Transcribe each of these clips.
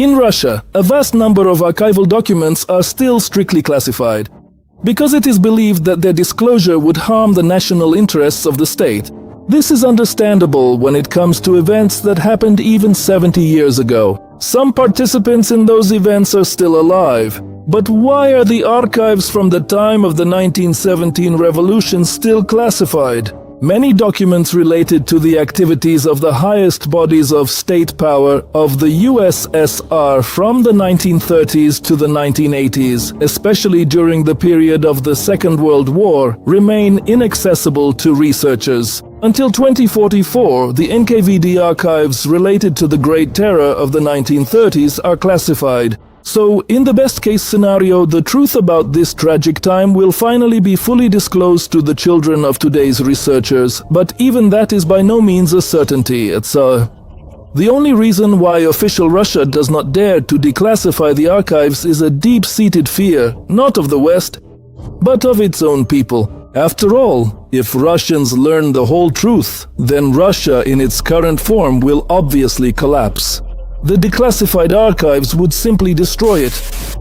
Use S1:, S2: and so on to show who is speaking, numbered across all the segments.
S1: In Russia, a vast number of archival documents are still strictly classified, because it is believed that their disclosure would harm the national interests of the state. This is understandable when it comes to events that happened even 70 years ago. Some participants in those events are still alive. But why are the archives from the time of the 1917 revolution still classified? Many documents related to the activities of the highest bodies of state power of the USSR from the 1930s to the 1980s, especially during the period of the Second World War, remain inaccessible to researchers. Until 2044, the NKVD archives related to the Great Terror of the 1930s are classified. So, in the best-case scenario, the truth about this tragic time will finally be fully disclosed to the children of today's researchers, but even that is by no means a certainty. The only reason why official Russia does not dare to declassify the archives is a deep-seated fear, not of the West, but of its own people. After all, if Russians learn the whole truth, then Russia in its current form will obviously collapse. The declassified archives would simply destroy it.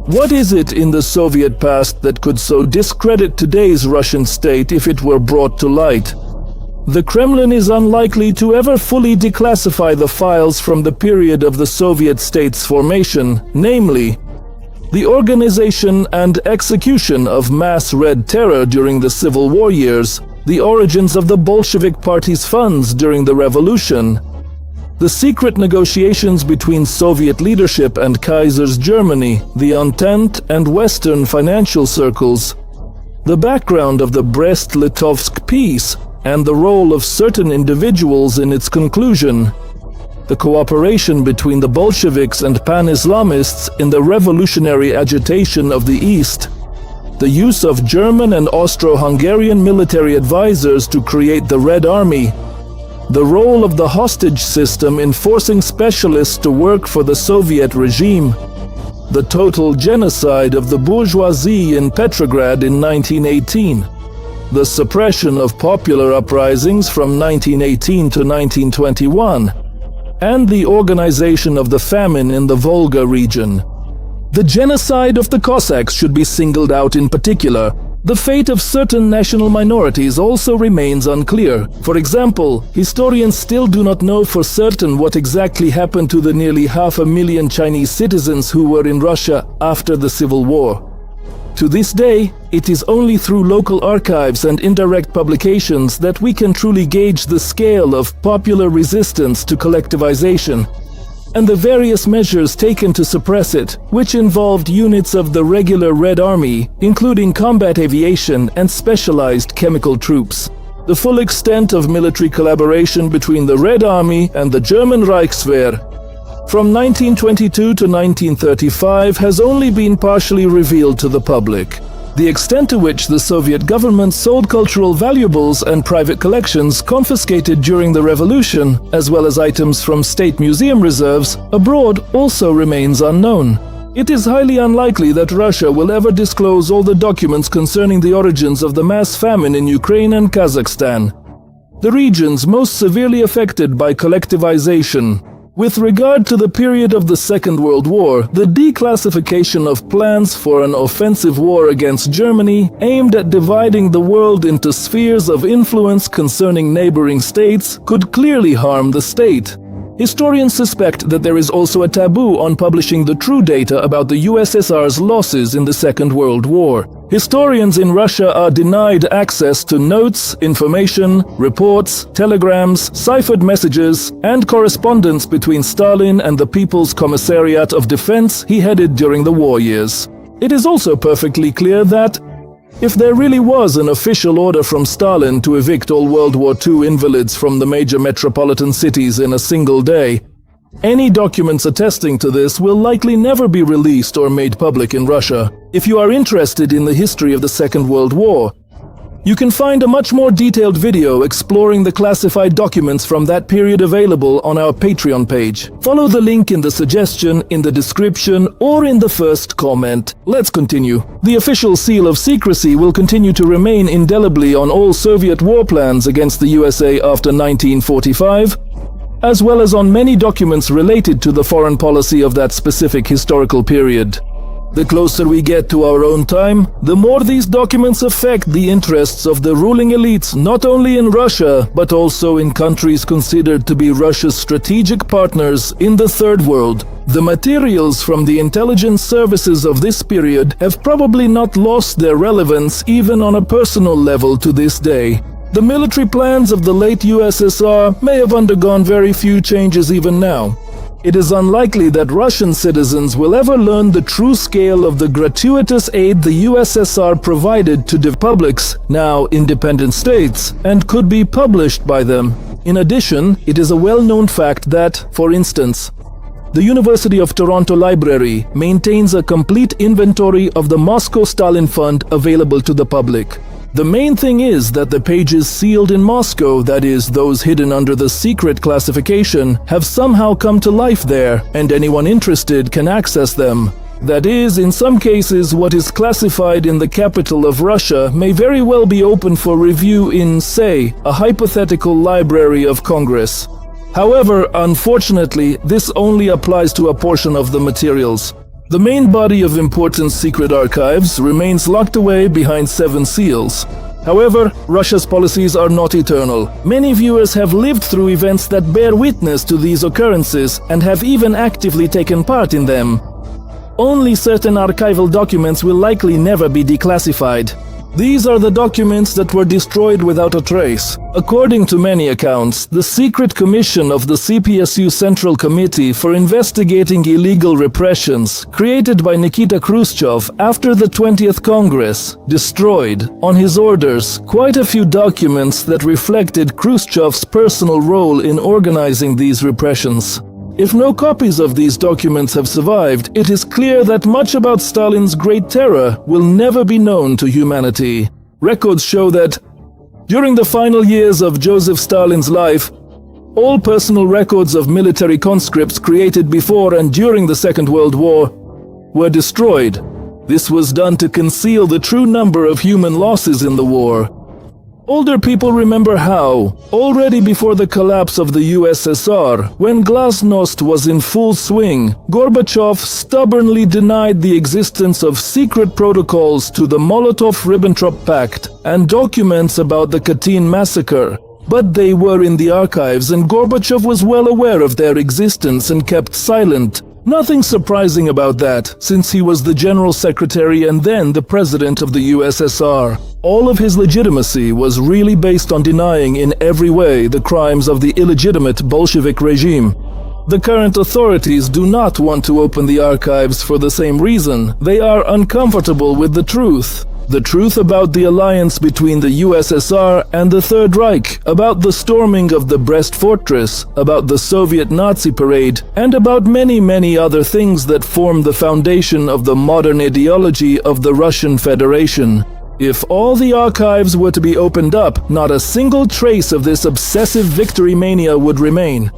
S1: What is it in the Soviet past that could so discredit today's Russian state if it were brought to light? The Kremlin is unlikely to ever fully declassify the files from the period of the Soviet state's formation, namely, the organization and execution of mass Red Terror during the Civil War years, the origins of the Bolshevik Party's funds during the revolution, the secret negotiations between Soviet leadership and Kaiser's Germany, the Entente and Western financial circles, the background of the Brest-Litovsk peace, and the role of certain individuals in its conclusion, the cooperation between the Bolsheviks and Pan-Islamists in the revolutionary agitation of the East, the use of German and Austro-Hungarian military advisors to create the Red Army, the role of the hostage system in forcing specialists to work for the Soviet regime, the total genocide of the bourgeoisie in Petrograd in 1918, the suppression of popular uprisings from 1918 to 1921, and the organization of the famine in the Volga region. The genocide of the Cossacks should be singled out in particular. The fate of certain national minorities also remains unclear. For example, historians still do not know for certain what exactly happened to the nearly 500,000 Chinese citizens who were in Russia after the Civil War. To this day, it is only through local archives and indirect publications that we can truly gauge the scale of popular resistance to collectivization and the various measures taken to suppress it, which involved units of the regular Red Army, including combat aviation and specialized chemical troops. The full extent of military collaboration between the Red Army and the German Reichswehr from 1922 to 1935 has only been partially revealed to the public. The extent to which the Soviet government sold cultural valuables and private collections confiscated during the revolution, as well as items from state museum reserves, abroad also remains unknown. It is highly unlikely that Russia will ever disclose all the documents concerning the origins of the mass famine in Ukraine and Kazakhstan, the regions most severely affected by collectivization. With regard to the period of the Second World War, the declassification of plans for an offensive war against Germany aimed at dividing the world into spheres of influence concerning neighboring states could clearly harm the state. Historians suspect that there is also a taboo on publishing the true data about the USSR's losses in the Second World War. Historians in Russia are denied access to notes, information, reports, telegrams, ciphered messages, and correspondence between Stalin and the People's Commissariat of Defense he headed during the war years. It is also perfectly clear that, if there really was an official order from Stalin to evict all World War II invalids from the major metropolitan cities in a single day, any documents attesting to this will likely never be released or made public in Russia. If you are interested in the history of the Second World War, you can find a much more detailed video exploring the classified documents from that period available on our Patreon page. Follow the link in the suggestion, in the description, or in the first comment. Let's continue. The official seal of secrecy will continue to remain indelibly on all Soviet war plans against the USA after 1945, as well as on many documents related to the foreign policy of that specific historical period. The closer we get to our own time, the more these documents affect the interests of the ruling elites not only in Russia, but also in countries considered to be Russia's strategic partners in the Third World. The materials from the intelligence services of this period have probably not lost their relevance even on a personal level to this day. The military plans of the late USSR may have undergone very few changes even now. It is unlikely that Russian citizens will ever learn the true scale of the gratuitous aid the USSR provided to the republics, now independent states, and could be published by them. In addition, it is a well-known fact that, for instance, the University of Toronto Library maintains a complete inventory of the Moscow Stalin Fund available to the public. The main thing is that the pages sealed in Moscow, that is, those hidden under the secret classification, have somehow come to life there, and anyone interested can access them. That is, in some cases, what is classified in the capital of Russia may very well be open for review in, say, a hypothetical Library of Congress. However, unfortunately, this only applies to a portion of the materials. The main body of important secret archives remains locked away behind 7 seals. However, Russia's policies are not eternal. Many viewers have lived through events that bear witness to these occurrences and have even actively taken part in them. Only certain archival documents will likely never be declassified. These are the documents that were destroyed without a trace. According to many accounts, the secret commission of the CPSU Central Committee for Investigating Illegal Repressions, created by Nikita Khrushchev after the 20th Congress, destroyed, on his orders, quite a few documents that reflected Khrushchev's personal role in organizing these repressions. If no copies of these documents have survived, it is clear that much about Stalin's Great Terror will never be known to humanity. Records show that, during the final years of Joseph Stalin's life, all personal records of military conscripts created before and during the Second World War were destroyed. This was done to conceal the true number of human losses in the war. Older people remember how, already before the collapse of the USSR, when Glasnost was in full swing, Gorbachev stubbornly denied the existence of secret protocols to the Molotov-Ribbentrop Pact and documents about the Katyn massacre. But they were in the archives and Gorbachev was well aware of their existence and kept silent. Nothing surprising about that, since he was the General Secretary and then the President of the USSR. All of his legitimacy was really based on denying in every way the crimes of the illegitimate Bolshevik regime. The current authorities do not want to open the archives for the same reason. They are uncomfortable with the truth. The truth about the alliance between the USSR and the Third Reich, about the storming of the Brest Fortress, about the Soviet Nazi parade, and about many other things that form the foundation of the modern ideology of the Russian Federation. If all the archives were to be opened up, not a single trace of this obsessive victory mania would remain.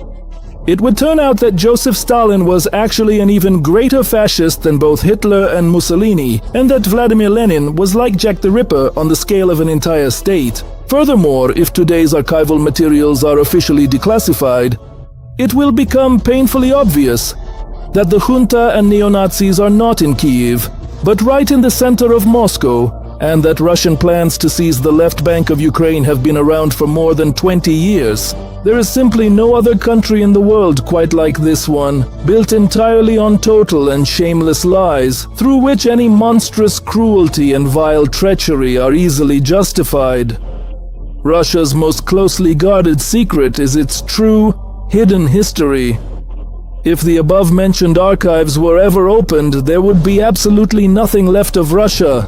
S1: It would turn out that Joseph Stalin was actually an even greater fascist than both Hitler and Mussolini, and that Vladimir Lenin was like Jack the Ripper on the scale of an entire state. Furthermore, if today's archival materials are officially declassified, it will become painfully obvious that the junta and neo-Nazis are not in Kiev, but right in the center of Moscow, and that Russian plans to seize the left bank of Ukraine have been around for more than 20 years. There is simply no other country in the world quite like this one, built entirely on total and shameless lies, through which any monstrous cruelty and vile treachery are easily justified. Russia's most closely guarded secret is its true, hidden history. If the above-mentioned archives were ever opened, there would be absolutely nothing left of Russia.